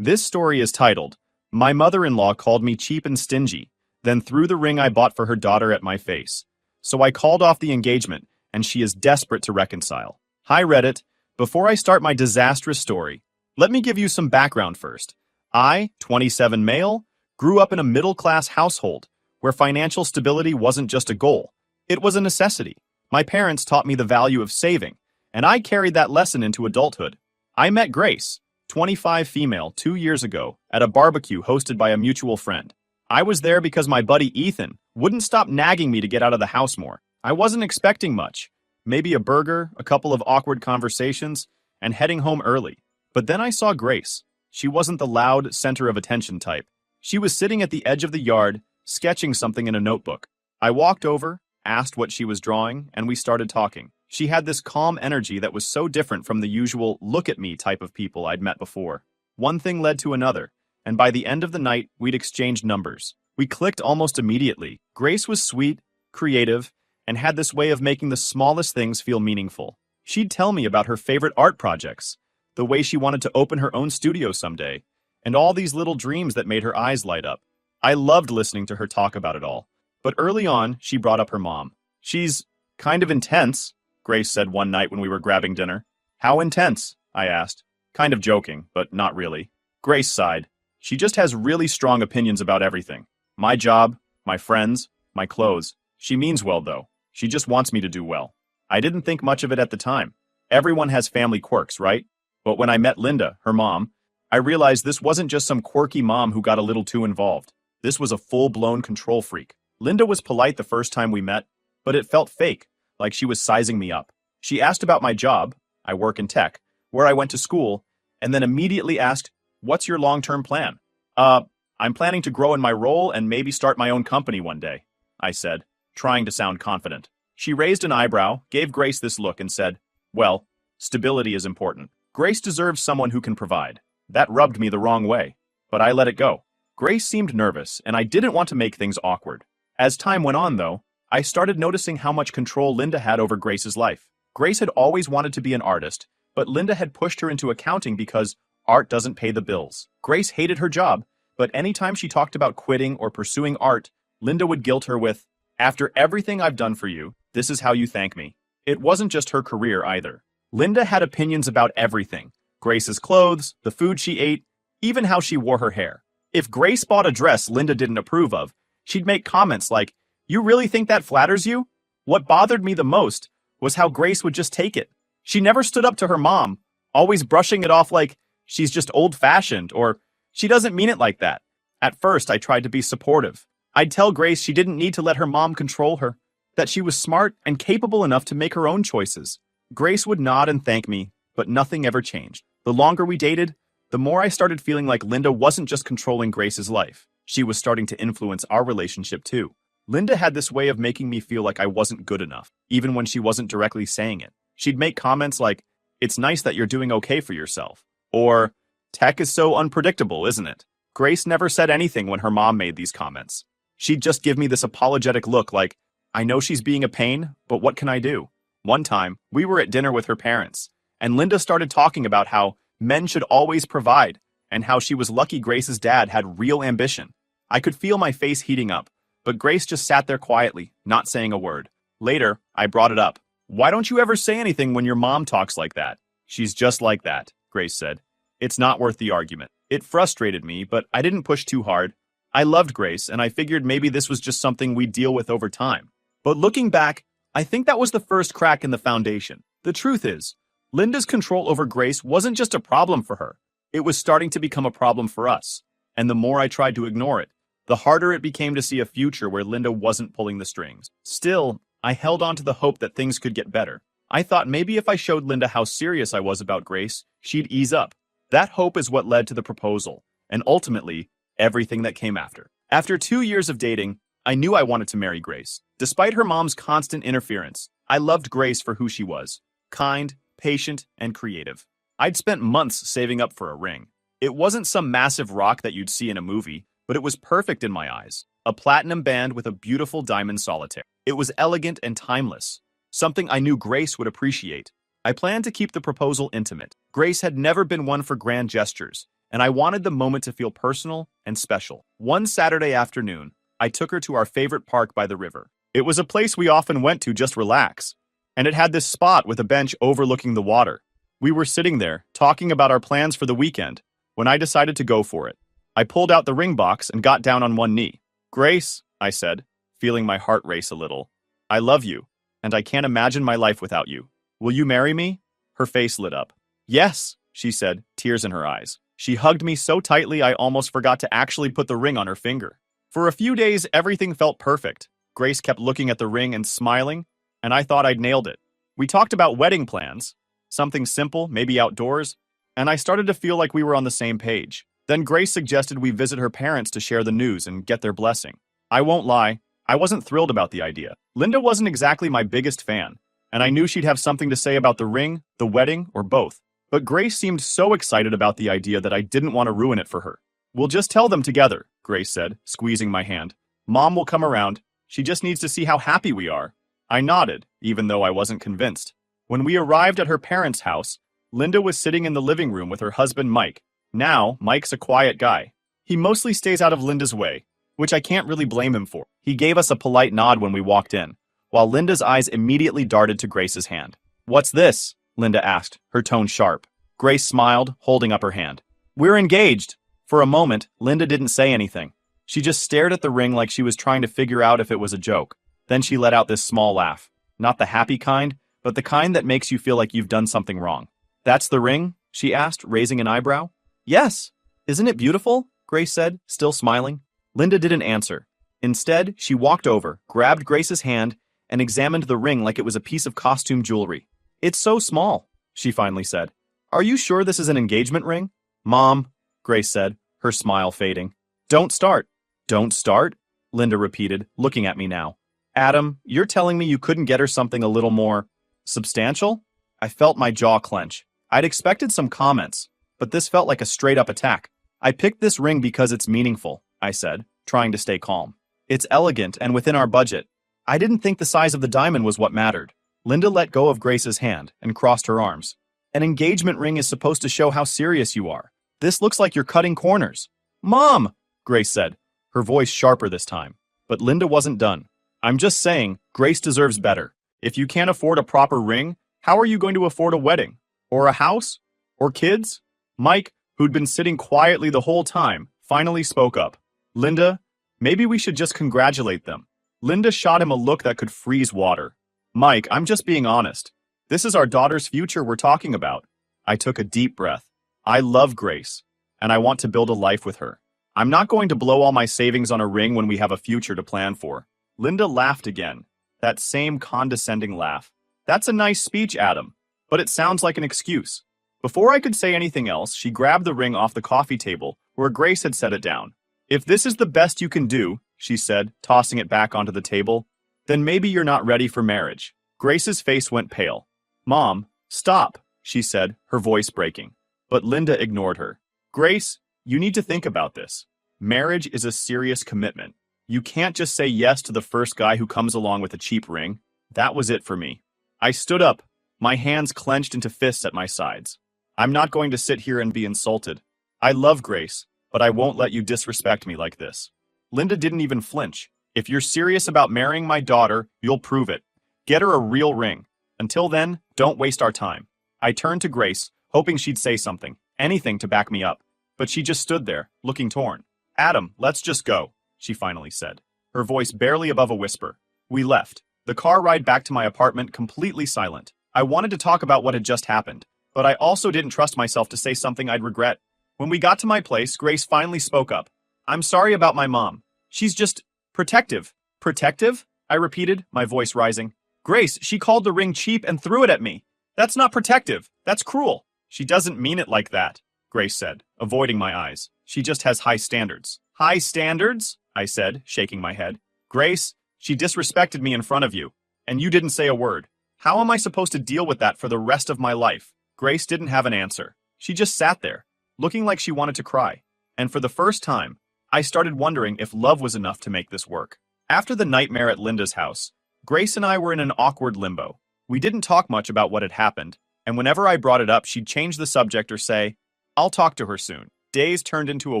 This story is titled, My Mother-in-Law Called Me Cheap and Stingy, then threw the ring I bought for her daughter at my face. So I called off the engagement, and she is desperate to reconcile. Hi Reddit, before I start my disastrous story, let me give you some background first. I, 27 male, grew up in a middle-class household where financial stability wasn't just a goal, it was a necessity. My parents taught me the value of saving, and I carried that lesson into adulthood. I met Grace, 25 female, 2 years ago, at a barbecue hosted by a mutual friend. I was there because my buddy Ethan wouldn't stop nagging me to get out of the house more. I wasn't expecting much. Maybe a burger, a couple of awkward conversations, and heading home early. But then I saw Grace. She wasn't the loud, center of attention type. She was sitting at the edge of the yard, sketching something in a notebook. I walked over, asked what she was drawing, and we started talking. She had this calm energy that was so different from the usual look-at-me type of people I'd met before. One thing led to another, and by the end of the night, we'd exchanged numbers. We clicked almost immediately. Grace was sweet, creative, and had this way of making the smallest things feel meaningful. She'd tell me about her favorite art projects, the way she wanted to open her own studio someday, and all these little dreams that made her eyes light up. I loved listening to her talk about it all. But early on, she brought up her mom. She's kind of intense, Grace said one night when we were grabbing dinner. How intense? I asked. Kind of joking, but not really. Grace sighed. She just has really strong opinions about everything. My job, my friends, my clothes. She means well, though. She just wants me to do well. I didn't think much of it at the time. Everyone has family quirks, right? But when I met Linda, her mom, I realized this wasn't just some quirky mom who got a little too involved. This was a full-blown control freak. Linda was polite the first time we met, but it felt fake, like she was sizing me up. She asked about my job, I work in tech, where I went to school, and then immediately asked, "What's your long-term plan?" I'm planning to grow in my role and maybe start my own company one day, I said, trying to sound confident. She raised an eyebrow, gave Grace this look, and said, "Well, stability is important. Grace deserves someone who can provide." That rubbed me the wrong way, but I let it go. Grace seemed nervous, and I didn't want to make things awkward. As time went on, though, I started noticing how much control Linda had over Grace's life. Grace had always wanted to be an artist, but Linda had pushed her into accounting because art doesn't pay the bills. Grace hated her job, but anytime she talked about quitting or pursuing art, Linda would guilt her with, "After everything I've done for you, this is how you thank me." It wasn't just her career either. Linda had opinions about everything. Grace's clothes, the food she ate, even how she wore her hair. If Grace bought a dress Linda didn't approve of, she'd make comments like, "You really think that flatters you?" What bothered me the most was how Grace would just take it. She never stood up to her mom, always brushing it off like she's just old-fashioned or she doesn't mean it like that. At first, I tried to be supportive. I'd tell Grace she didn't need to let her mom control her, that she was smart and capable enough to make her own choices. Grace would nod and thank me, but nothing ever changed. The longer we dated, the more I started feeling like Linda wasn't just controlling Grace's life. She was starting to influence our relationship too. Linda had this way of making me feel like I wasn't good enough, even when she wasn't directly saying it. She'd make comments like, "It's nice that you're doing okay for yourself," or, "Tech is so unpredictable, isn't it?" Grace never said anything when her mom made these comments. She'd just give me this apologetic look like, "I know she's being a pain, but what can I do?" One time, we were at dinner with her parents, and Linda started talking about how men should always provide, and how she was lucky Grace's dad had real ambition. I could feel my face heating up, but Grace just sat there quietly, not saying a word. Later, I brought it up. "Why don't you ever say anything when your mom talks like that?" "She's just like that," Grace said. "It's not worth the argument." It frustrated me, but I didn't push too hard. I loved Grace, and I figured maybe this was just something we'd deal with over time. But looking back, I think that was the first crack in the foundation. The truth is, Linda's control over Grace wasn't just a problem for her. It was starting to become a problem for us. And the more I tried to ignore it, the harder it became to see a future where Linda wasn't pulling the strings. Still, I held on to the hope that things could get better. I thought maybe if I showed Linda how serious I was about Grace, she'd ease up. That hope is what led to the proposal, and ultimately, everything that came after. After 2 years of dating, I knew I wanted to marry Grace. Despite her mom's constant interference, I loved Grace for who she was. Kind, patient, and creative. I'd spent months saving up for a ring. It wasn't some massive rock that you'd see in a movie, but it was perfect in my eyes. A platinum band with a beautiful diamond solitaire. It was elegant and timeless, something I knew Grace would appreciate. I planned to keep the proposal intimate. Grace had never been one for grand gestures, and I wanted the moment to feel personal and special. One Saturday afternoon, I took her to our favorite park by the river. It was a place we often went to just relax, and it had this spot with a bench overlooking the water. We were sitting there, talking about our plans for the weekend, when I decided to go for it. I pulled out the ring box and got down on one knee. "Grace," I said, feeling my heart race a little, "I love you, and I can't imagine my life without you. Will you marry me?" Her face lit up. "Yes," she said, tears in her eyes. She hugged me so tightly I almost forgot to actually put the ring on her finger. For a few days, everything felt perfect. Grace kept looking at the ring and smiling, and I thought I'd nailed it. We talked about wedding plans, something simple, maybe outdoors, and I started to feel like we were on the same page. Then Grace suggested we visit her parents to share the news and get their blessing. I won't lie, I wasn't thrilled about the idea. Linda wasn't exactly my biggest fan, and I knew she'd have something to say about the ring, the wedding, or both. But Grace seemed so excited about the idea that I didn't want to ruin it for her. "We'll just tell them together," Grace said, squeezing my hand. "Mom will come around. She just needs to see how happy we are." I nodded, even though I wasn't convinced. When we arrived at her parents' house, Linda was sitting in the living room with her husband Mike. Now, Mike's a quiet guy. He mostly stays out of Linda's way, which I can't really blame him for. He gave us a polite nod when we walked in, while Linda's eyes immediately darted to Grace's hand. "What's this?" Linda asked, her tone sharp. Grace smiled, holding up her hand. "We're engaged." For a moment, Linda didn't say anything. She just stared at the ring like she was trying to figure out if it was a joke. Then she let out this small laugh. Not the happy kind, but the kind that makes you feel like you've done something wrong. "That's the ring?" she asked, raising an eyebrow. "Yes. Isn't it beautiful?" Grace said, still smiling. Linda didn't answer. Instead, she walked over, grabbed Grace's hand, and examined the ring like it was a piece of costume jewelry. "It's so small," she finally said. "Are you sure this is an engagement ring?" "Mom," Grace said, her smile fading. "Don't start." "Don't start?" Linda repeated, looking at me now. "Adam, you're telling me you couldn't get her something a little more substantial?" I felt my jaw clench. I'd expected some comments, but this felt like a straight-up attack. "I picked this ring because it's meaningful," I said, trying to stay calm. "It's elegant and within our budget. I didn't think the size of the diamond was what mattered." Linda let go of Grace's hand and crossed her arms. "An engagement ring is supposed to show how serious you are. This looks like you're cutting corners." "Mom!" Grace said, her voice sharper this time. But Linda wasn't done. "I'm just saying, Grace deserves better. If you can't afford a proper ring, how are you going to afford a wedding? Or a house? Or kids?" Mike, who'd been sitting quietly the whole time, finally spoke up. "Linda, maybe we should just congratulate them." Linda shot him a look that could freeze water. "Mike, I'm just being honest. This is our daughter's future we're talking about." I took a deep breath. I love Grace, and I want to build a life with her. I'm not going to blow all my savings on a ring when we have a future to plan for. Linda laughed again, that same condescending laugh. "That's a nice speech, Adam, but it sounds like an excuse." Before I could say anything else, she grabbed the ring off the coffee table where Grace had set it down. "If this is the best you can do," she said, tossing it back onto the table, "then maybe you're not ready for marriage." Grace's face went pale. "Mom, stop," she said, her voice breaking. But Linda ignored her. "Grace, you need to think about this. Marriage is a serious commitment. You can't just say yes to the first guy who comes along with a cheap ring." That was it for me. I stood up, my hands clenched into fists at my sides. "I'm not going to sit here and be insulted. I love Grace, but I won't let you disrespect me like this." Linda didn't even flinch. "If you're serious about marrying my daughter, you'll prove it. Get her a real ring. Until then, don't waste our time." I turned to Grace, hoping she'd say something, anything to back me up. But she just stood there, looking torn. "Adam, let's just go," she finally said, her voice barely above a whisper. We left, the car ride back to my apartment completely silent. I wanted to talk about what had just happened, but I also didn't trust myself to say something I'd regret. When we got to my place, Grace finally spoke up. "I'm sorry about my mom. She's just protective." "Protective?" I repeated, my voice rising. "Grace, she called the ring cheap and threw it at me. That's not protective. That's cruel." "She doesn't mean it like that," Grace said, avoiding my eyes. "She just has high standards." "High standards?" I said, shaking my head. "Grace, she disrespected me in front of you, and you didn't say a word. How am I supposed to deal with that for the rest of my life?" Grace didn't have an answer. She just sat there, looking like she wanted to cry. And for the first time, I started wondering if love was enough to make this work. After the nightmare at Linda's house, Grace and I were in an awkward limbo. We didn't talk much about what had happened, and whenever I brought it up, she'd change the subject or say, "I'll talk to her soon." Days turned into a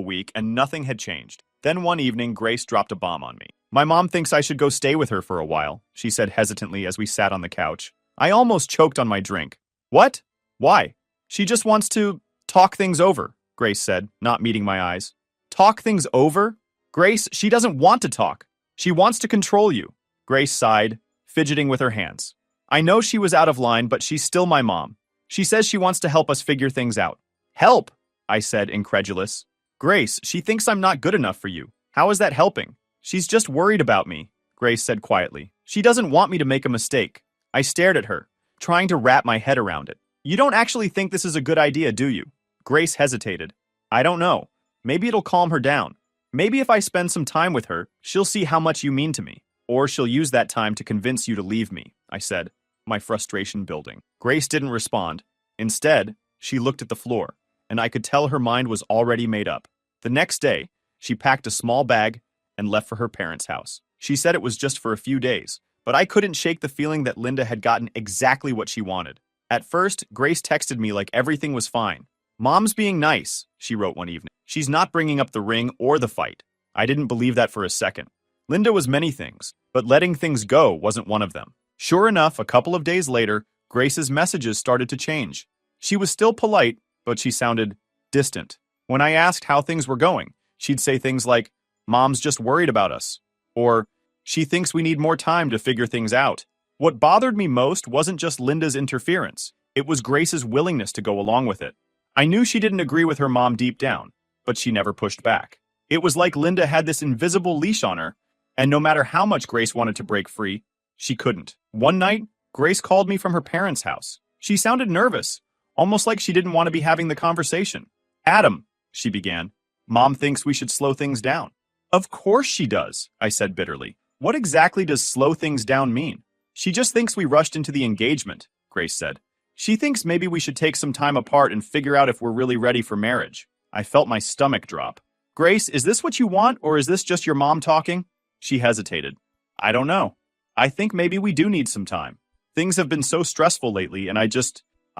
week and nothing had changed. Then one evening, Grace dropped a bomb on me. My mom thinks I should go stay with her for a while, she said hesitantly as we sat on the couch. I almost choked on my drink. What? Why? She just wants to talk things over, Grace said, not meeting my eyes. Talk things over? Grace, she doesn't want to talk. She wants to control you. Grace sighed, fidgeting with her hands. I know she was out of line, but she's still my mom. She says she wants to help us figure things out. Help, I said, incredulous. Grace, she thinks I'm not good enough for you. How is that helping? She's just worried about me, Grace said quietly. She doesn't want me to make a mistake. I stared at her, trying to wrap my head around it. You don't actually think this is a good idea, do you? Grace hesitated. I don't know. Maybe it'll calm her down. Maybe if I spend some time with her, she'll see how much you mean to me. Or she'll use that time to convince you to leave me, I said, my frustration building. Grace didn't respond. Instead, she looked at the floor, and I could tell her mind was already made up. The next day, she packed a small bag and left for her parents' house. She said it was just for a few days, but I couldn't shake the feeling that Linda had gotten exactly what she wanted. At first, Grace texted me like everything was fine. Mom's being nice, she wrote one evening. She's not bringing up the ring or the fight. I didn't believe that for a second. Linda was many things, but letting things go wasn't one of them. Sure enough, a couple of days later, Grace's messages started to change. She was still polite, but she sounded distant. When I asked how things were going, she'd say things like, Mom's just worried about us, or she thinks we need more time to figure things out. What bothered me most wasn't just Linda's interference. It was Grace's willingness to go along with it. I knew she didn't agree with her mom deep down, but she never pushed back. It was like Linda had this invisible leash on her, and no matter how much Grace wanted to break free, she couldn't. One night, Grace called me from her parents' house. She sounded nervous, almost like she didn't want to be having the conversation. Adam, she began, Mom thinks we should slow things down. Of course she does, I said bitterly. What exactly does slow things down mean? She just thinks we rushed into the engagement, Grace said. She thinks maybe we should take some time apart and figure out if we're really ready for marriage. I felt my stomach drop. Grace, is this what you want, or is this just your mom talking? She hesitated. I don't know. I think maybe we do need some time. Things have been so stressful lately, and I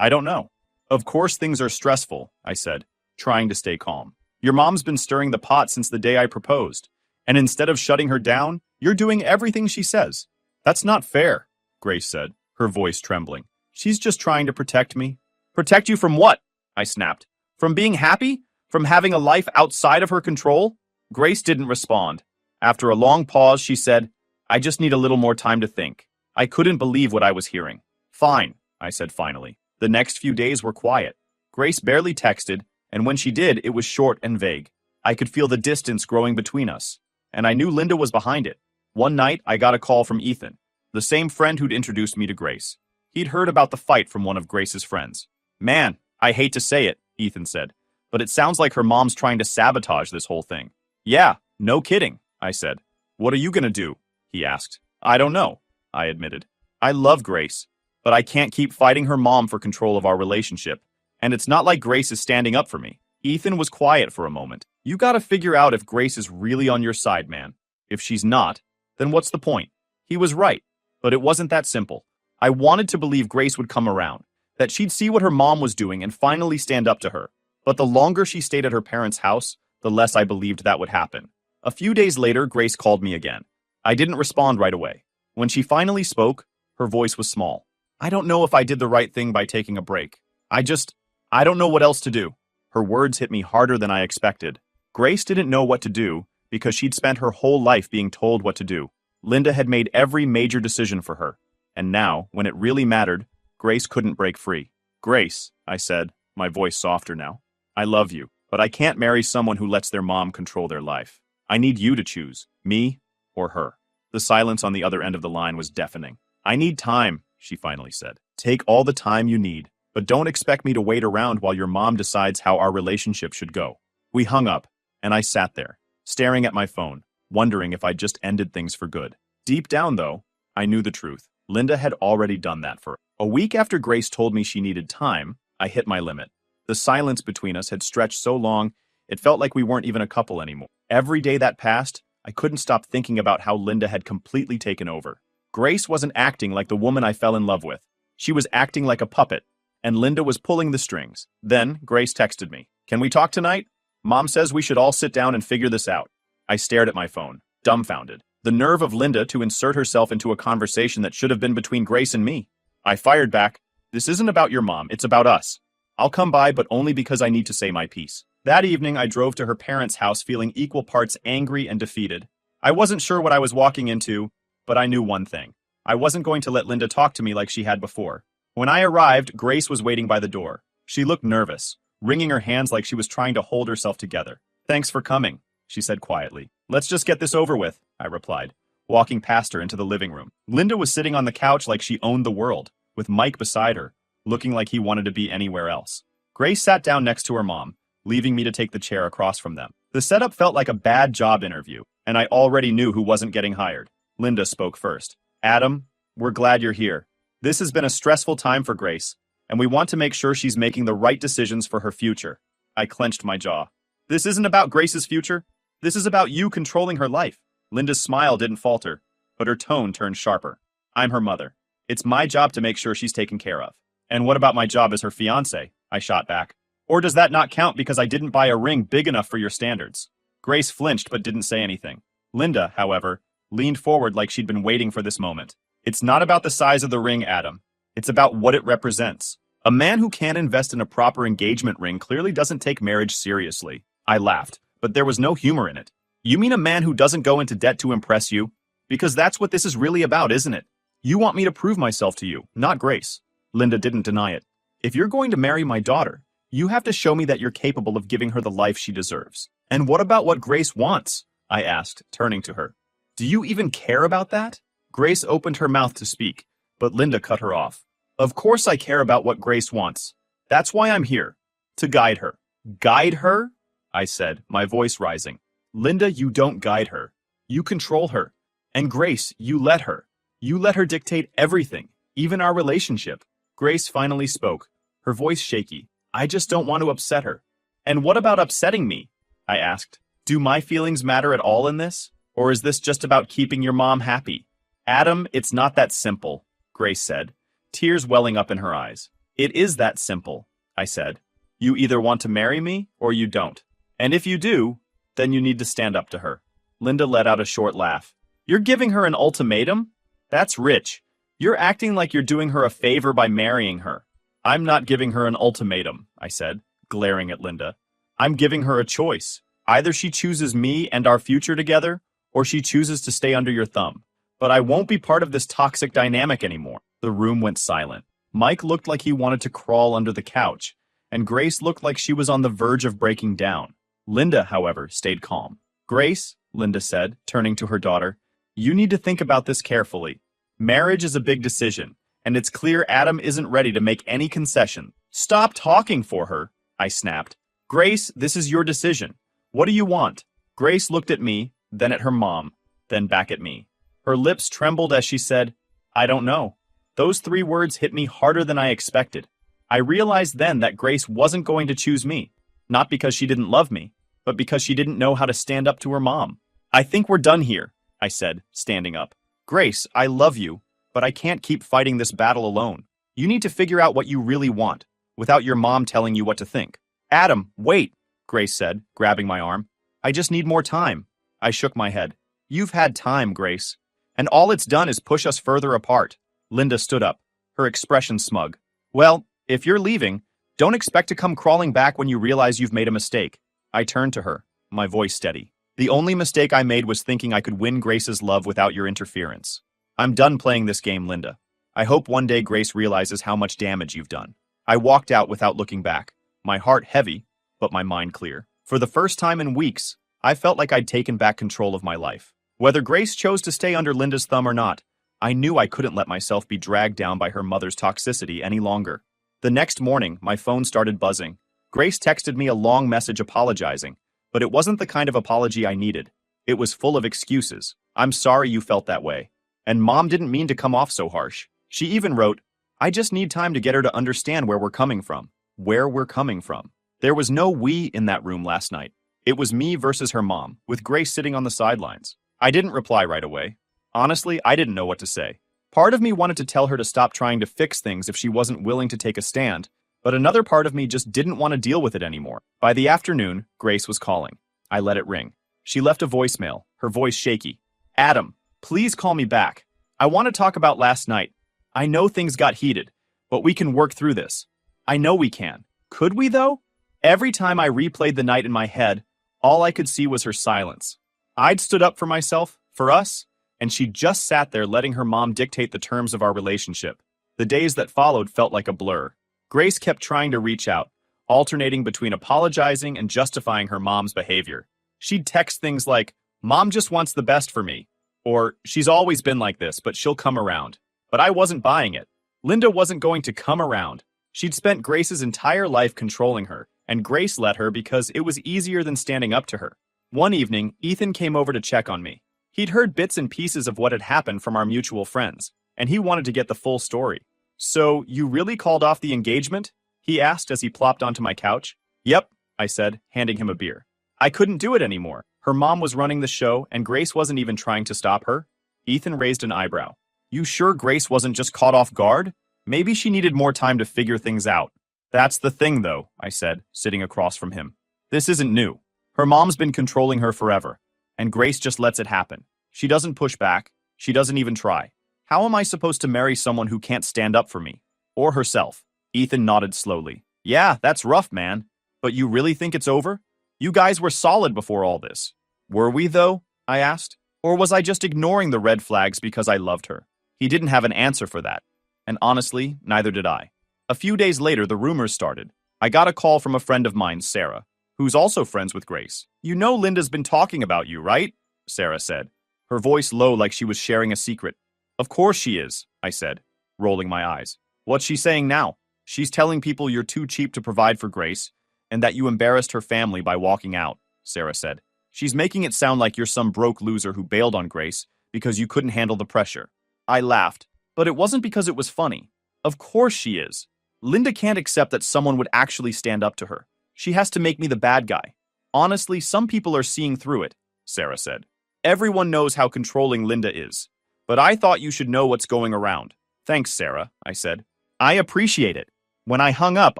don't know. Of course things are stressful, I said, trying to stay calm. Your mom's been stirring the pot since the day I proposed, and instead of shutting her down, you're doing everything she says. That's not fair, Grace said, her voice trembling. She's just trying to protect me. Protect you from what? I snapped. From being happy? From having a life outside of her control? Grace didn't respond. After a long pause, she said, I just need a little more time to think. I couldn't believe what I was hearing. Fine, I said finally. The next few days were quiet. Grace barely texted, and when she did, it was short and vague. I could feel the distance growing between us, and I knew Linda was behind it. One night, I got a call from Ethan, the same friend who'd introduced me to Grace. He'd heard about the fight from one of Grace's friends. Man, I hate to say it, Ethan said, but it sounds like her mom's trying to sabotage this whole thing. Yeah, no kidding, I said. What are you gonna do? He asked. I don't know, I admitted. I love Grace, but I can't keep fighting her mom for control of our relationship. And it's not like Grace is standing up for me. Ethan was quiet for a moment. You gotta figure out if Grace is really on your side, man. If she's not, then what's the point? He was right, but it wasn't that simple. I wanted to believe Grace would come around, that she'd see what her mom was doing and finally stand up to her. But the longer she stayed at her parents' house, the less I believed that would happen. A few days later, Grace called me again. I didn't respond right away. When she finally spoke, her voice was small. I don't know if I did the right thing by taking a break. I don't know what else to do. Her words hit me harder than I expected. Grace didn't know what to do because she'd spent her whole life being told what to do. Linda had made every major decision for her. And now, when it really mattered, Grace couldn't break free. Grace, I said, my voice softer now. I love you, but I can't marry someone who lets their mom control their life. I need you to choose, me or her. The silence on the other end of the line was deafening. I need time, she finally said. Take all the time you need, but don't expect me to wait around while your mom decides how our relationship should go. We hung up, and I sat there, staring at my phone, wondering if I'd just ended things for good. Deep down, though, I knew the truth. Linda had already done that for her. A week after Grace told me she needed time, I hit my limit. The silence between us had stretched so long, it felt like we weren't even a couple anymore. Every day that passed, I couldn't stop thinking about how Linda had completely taken over. Grace wasn't acting like the woman I fell in love with. She was acting like a puppet, and Linda was pulling the strings. Then, Grace texted me. Can we talk tonight? Mom says we should all sit down and figure this out. I stared at my phone, dumbfounded. The nerve of Linda to insert herself into a conversation that should have been between Grace and me. I fired back, "This isn't about your mom, it's about us. I'll come by, but only because I need to say my piece." That evening, I drove to her parents' house feeling equal parts angry and defeated. I wasn't sure what I was walking into, but I knew one thing. I wasn't going to let Linda talk to me like she had before. When I arrived, Grace was waiting by the door. She looked nervous, wringing her hands like she was trying to hold herself together. "Thanks for coming," she said quietly. "Let's just get this over with," I replied, walking past her into the living room. Linda was sitting on the couch like she owned the world, with Mike beside her, looking like he wanted to be anywhere else. Grace sat down next to her mom, leaving me to take the chair across from them. The setup felt like a bad job interview, and I already knew who wasn't getting hired. Linda spoke first. "Adam, we're glad you're here. This has been a stressful time for Grace, and we want to make sure she's making the right decisions for her future." I clenched my jaw. "This isn't about Grace's future. This is about you controlling her life." Linda's smile didn't falter, but her tone turned sharper. "I'm her mother. It's my job to make sure she's taken care of." "And what about my job as her fiancé?" I shot back. "Or does that not count because I didn't buy a ring big enough for your standards?" Grace flinched but didn't say anything. Linda, however, leaned forward like she'd been waiting for this moment. "It's not about the size of the ring, Adam. It's about what it represents. A man who can't invest in a proper engagement ring clearly doesn't take marriage seriously." I laughed, but there was no humor in it. "You mean a man who doesn't go into debt to impress you? Because that's what this is really about, isn't it? You want me to prove myself to you, not Grace." Linda didn't deny it. "If you're going to marry my daughter, you have to show me that you're capable of giving her the life she deserves." "And what about what Grace wants?" I asked, turning to her. "Do you even care about that?" Grace opened her mouth to speak, but Linda cut her off. "Of course I care about what Grace wants. That's why I'm here. To guide her." "Guide her?" I said, my voice rising. "Linda, you don't guide her. You control her. And Grace, you let her. You let her dictate everything, even our relationship." Grace finally spoke, her voice shaky. "I just don't want to upset her." "And what about upsetting me?" I asked. "Do my feelings matter at all in this? Or is this just about keeping your mom happy?" "Adam, it's not that simple," Grace said, tears welling up in her eyes. "It is that simple," I said. "You either want to marry me or you don't. And if you do, then you need to stand up to her." Linda let out a short laugh. "You're giving her an ultimatum? That's rich. You're acting like you're doing her a favor by marrying her." "I'm not giving her an ultimatum," I said, glaring at Linda. "I'm giving her a choice. Either she chooses me and our future together, or she chooses to stay under your thumb. But I won't be part of this toxic dynamic anymore." The room went silent. Mike looked like he wanted to crawl under the couch, and Grace looked like she was on the verge of breaking down. Linda, however, stayed calm. "Grace," Linda said, turning to her daughter, "you need to think about this carefully. Marriage is a big decision, and it's clear Adam isn't ready to make any concession." "Stop talking for her," I snapped. "Grace, this is your decision. What do you want?" Grace looked at me, then at her mom, then back at me. Her lips trembled as she said, "I don't know." Those 3 words hit me harder than I expected. I realized then that Grace wasn't going to choose me, not because she didn't love me, but because she didn't know how to stand up to her mom. "I think we're done here," I said, standing up. "Grace, I love you, but I can't keep fighting this battle alone. You need to figure out what you really want, without your mom telling you what to think." "Adam, wait," Grace said, grabbing my arm. "I just need more time." I shook my head. "You've had time, Grace, and all it's done is push us further apart." Linda stood up, her expression smug. "Well, if you're leaving, don't expect to come crawling back when you realize you've made a mistake." I turned to her, my voice steady. "The only mistake I made was thinking I could win Grace's love without your interference. I'm done playing this game, Linda. I hope one day Grace realizes how much damage you've done." I walked out without looking back, my heart heavy, but my mind clear. For the first time in weeks, I felt like I'd taken back control of my life. Whether Grace chose to stay under Linda's thumb or not, I knew I couldn't let myself be dragged down by her mother's toxicity any longer. The next morning, my phone started buzzing. Grace texted me a long message apologizing, but it wasn't the kind of apology I needed. It was full of excuses. "I'm sorry you felt that way. And Mom didn't mean to come off so harsh." She even wrote, "I just need time to get her to understand where we're coming from." Where we're coming from. There was no we in that room last night. It was me versus her mom, with Grace sitting on the sidelines. I didn't reply right away. Honestly, I didn't know what to say. Part of me wanted to tell her to stop trying to fix things if she wasn't willing to take a stand, But another part of me just didn't want to deal with it anymore. By the afternoon, Grace was calling. I let it ring. She left a voicemail, her voice shaky. Adam, please call me back. I want to talk about last night. I know things got heated, but we can work through this. I know we can. Could we, though? Every time I replayed the night in my head, all I could see was her silence. I'd stood up for myself, for us, and she just sat there letting her mom dictate the terms of our relationship. The days that followed felt like a blur. Grace kept trying to reach out, alternating between apologizing and justifying her mom's behavior. She'd text things like, Mom just wants the best for me, or she's always been like this, but she'll come around. But I wasn't buying it. Linda wasn't going to come around. She'd spent Grace's entire life controlling her, and Grace let her because it was easier than standing up to her. One evening, Ethan came over to check on me. He'd heard bits and pieces of what had happened from our mutual friends, and he wanted to get the full story. So, you really called off the engagement? He asked as he plopped onto my couch. Yep, I said, handing him a beer. I couldn't do it anymore. Her mom was running the show, and Grace wasn't even trying to stop her. Ethan raised an eyebrow. You sure Grace wasn't just caught off guard? Maybe she needed more time to figure things out. That's the thing, though, I said, sitting across from him. This isn't new. Her mom's been controlling her forever, and Grace just lets it happen. She doesn't push back. She doesn't even try. How am I supposed to marry someone who can't stand up for me? Or herself? Ethan nodded slowly. Yeah, that's rough, man. But you really think it's over? You guys were solid before all this. Were we, though? I asked. Or was I just ignoring the red flags because I loved her? He didn't have an answer for that. And honestly, neither did I. A few days later, the rumors started. I got a call from a friend of mine, Sarah, who's also friends with Grace. You know Linda's been talking about you, right? Sarah said, her voice low like she was sharing a secret. Of course she is, I said, rolling my eyes. What's she saying now? She's telling people you're too cheap to provide for Grace, and that you embarrassed her family by walking out, Sarah said. She's making it sound like you're some broke loser who bailed on Grace because you couldn't handle the pressure. I laughed, but it wasn't because it was funny. Of course she is. Linda can't accept that someone would actually stand up to her. She has to make me the bad guy. Honestly, some people are seeing through it, Sarah said. Everyone knows how controlling Linda is. But I thought you should know what's going around. Thanks, Sarah, I said. I appreciate it. When I hung up,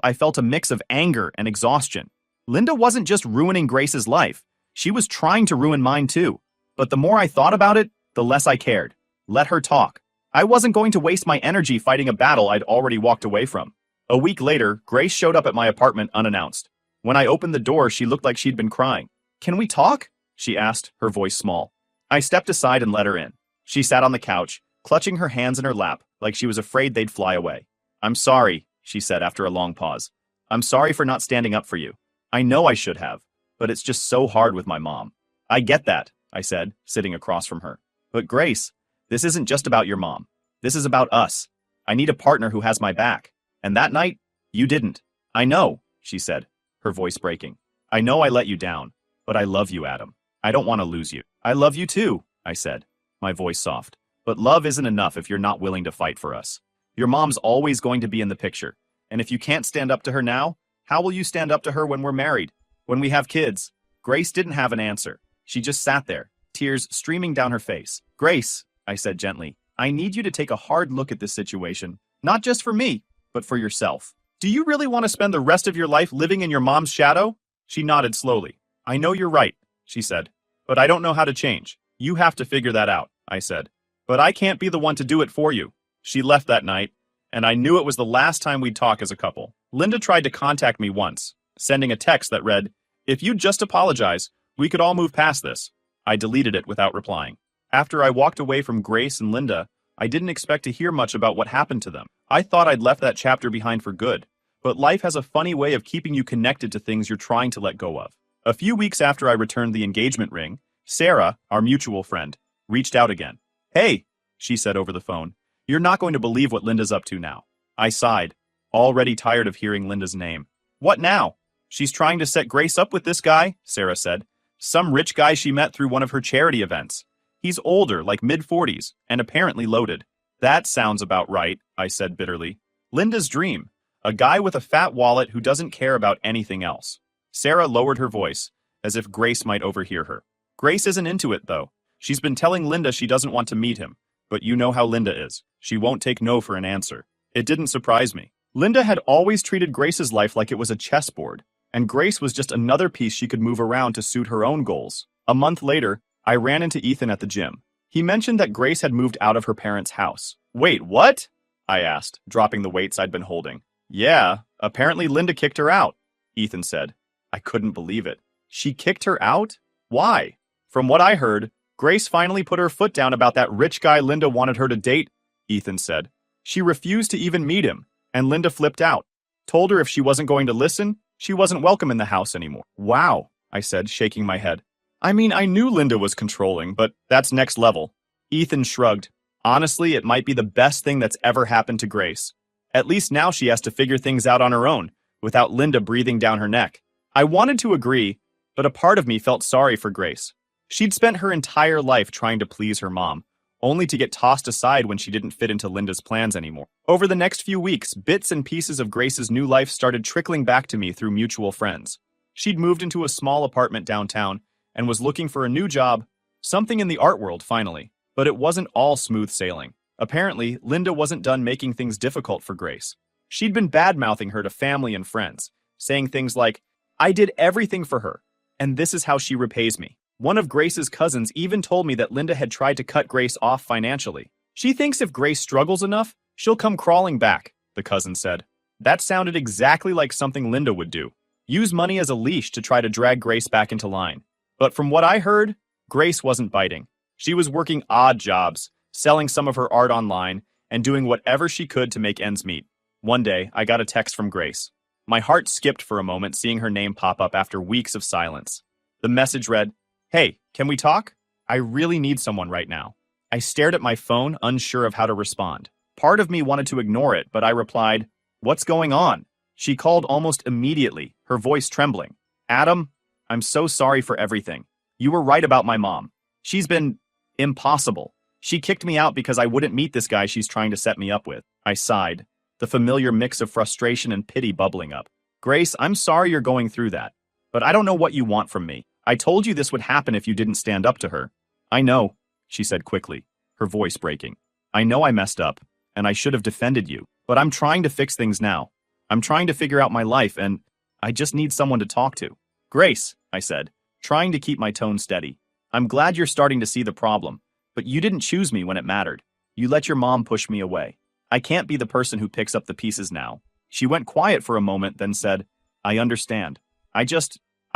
I felt a mix of anger and exhaustion. Linda wasn't just ruining Grace's life. She was trying to ruin mine too. But the more I thought about it, the less I cared. Let her talk. I wasn't going to waste my energy fighting a battle I'd already walked away from. A week later, Grace showed up at my apartment unannounced. When I opened the door, she looked like she'd been crying. Can we talk? She asked, her voice small. I stepped aside and let her in. She sat on the couch, clutching her hands in her lap, like she was afraid they'd fly away. I'm sorry, she said after a long pause. I'm sorry for not standing up for you. I know I should have, but it's just so hard with my mom. I get that, I said, sitting across from her. But Grace, this isn't just about your mom. This is about us. I need a partner who has my back. And that night, you didn't. I know, she said, her voice breaking. I know I let you down, but I love you, Adam. I don't want to lose you. I love you too, I said, my voice soft. But love isn't enough if you're not willing to fight for us. Your mom's always going to be in the picture. And if you can't stand up to her now, how will you stand up to her when we're married? When we have kids? Grace didn't have an answer. She just sat there, tears streaming down her face. Grace, I said gently, I need you to take a hard look at this situation. Not just for me, but for yourself. Do you really want to spend the rest of your life living in your mom's shadow? She nodded slowly. I know you're right, she said, but I don't know how to change. You have to figure that out, I said. But I can't be the one to do it for you. She left that night, and I knew it was the last time we'd talk as a couple. Linda tried to contact me once, sending a text that read, if you'd just apologize, we could all move past this. I deleted it without replying. After I walked away from Grace and Linda, I didn't expect to hear much about what happened to them. I thought I'd left that chapter behind for good, but life has a funny way of keeping you connected to things you're trying to let go of. A few weeks after I returned the engagement ring, Sarah, our mutual friend, reached out again. Hey, she said over the phone, you're not going to believe what Linda's up to now. I sighed, already tired of hearing Linda's name. What now? She's trying to set Grace up with this guy, Sarah said. Some rich guy she met through one of her charity events. He's older, like mid-40s, and apparently loaded. That sounds about right, I said bitterly. Linda's dream. A guy with a fat wallet who doesn't care about anything else. Sarah lowered her voice, as if Grace might overhear her. Grace isn't into it, though. She's been telling Linda she doesn't want to meet him, but you know how Linda is. She won't take no for an answer. It didn't surprise me. Linda had always treated Grace's life like it was a chessboard, and Grace was just another piece she could move around to suit her own goals. A month later, I ran into Ethan at the gym. He mentioned that Grace had moved out of her parents' house. Wait, what? I asked, dropping the weights I'd been holding. Yeah, apparently Linda kicked her out, Ethan said. I couldn't believe it. She kicked her out? Why? From what I heard, Grace finally put her foot down about that rich guy Linda wanted her to date, Ethan said. She refused to even meet him, and Linda flipped out. Told her if she wasn't going to listen, she wasn't welcome in the house anymore. Wow, I said, shaking my head. I mean, I knew Linda was controlling, but that's next level. Ethan shrugged. Honestly, it might be the best thing that's ever happened to Grace. At least now she has to figure things out on her own, without Linda breathing down her neck. I wanted to agree, but a part of me felt sorry for Grace. She'd spent her entire life trying to please her mom, only to get tossed aside when she didn't fit into Linda's plans anymore. Over the next few weeks, bits and pieces of Grace's new life started trickling back to me through mutual friends. She'd moved into a small apartment downtown and was looking for a new job, something in the art world finally. But it wasn't all smooth sailing. Apparently, Linda wasn't done making things difficult for Grace. She'd been bad-mouthing her to family and friends, saying things like, I did everything for her, and this is how she repays me. One of Grace's cousins even told me that Linda had tried to cut Grace off financially. She thinks if Grace struggles enough, she'll come crawling back, the cousin said. That sounded exactly like something Linda would do. Use money as a leash to try to drag Grace back into line. But from what I heard, Grace wasn't biting. She was working odd jobs, selling some of her art online, and doing whatever she could to make ends meet. One day, I got a text from Grace. My heart skipped for a moment seeing her name pop up after weeks of silence. The message read, Hey, can we talk? I really need someone right now. I stared at my phone, unsure of how to respond. Part of me wanted to ignore it, but I replied, What's going on? She called almost immediately, her voice trembling. Adam, I'm so sorry for everything. You were right about my mom. She's been impossible. She kicked me out because I wouldn't meet this guy she's trying to set me up with. I sighed, the familiar mix of frustration and pity bubbling up. Grace, I'm sorry you're going through that, but I don't know what you want from me. I told you this would happen if you didn't stand up to her. I know, she said quickly, her voice breaking. I know I messed up, and I should have defended you, but I'm trying to fix things now. I'm trying to figure out my life, and I just need someone to talk to. Grace, I said, trying to keep my tone steady. I'm glad you're starting to see the problem, but you didn't choose me when it mattered. You let your mom push me away. I can't be the person who picks up the pieces now. She went quiet for a moment, then said, I understand. I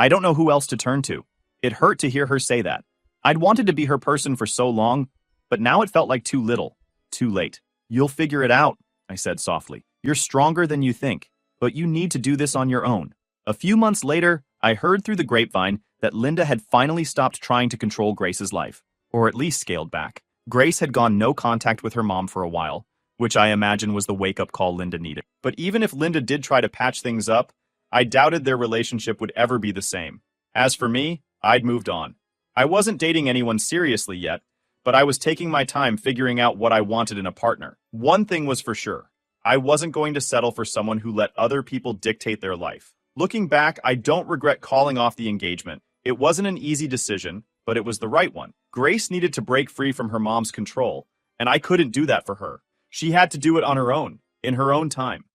don't know who else to turn to. It hurt to hear her say that. I'd wanted to be her person for so long, but now it felt like too little, too late. You'll figure it out, I said softly. You're stronger than you think, but you need to do this on your own. A few months later, I heard through the grapevine that Linda had finally stopped trying to control Grace's life, or at least scaled back. Grace had gone no contact with her mom for a while, which I imagine was the wake-up call Linda needed. But even if Linda did try to patch things up, I doubted their relationship would ever be the same. As for me, I'd moved on. I wasn't dating anyone seriously yet, but I was taking my time figuring out what I wanted in a partner. One thing was for sure. I wasn't going to settle for someone who let other people dictate their life. Looking back, I don't regret calling off the engagement. It wasn't an easy decision, but it was the right one. Grace needed to break free from her mom's control, and I couldn't do that for her. She had to do it on her own, in her own time.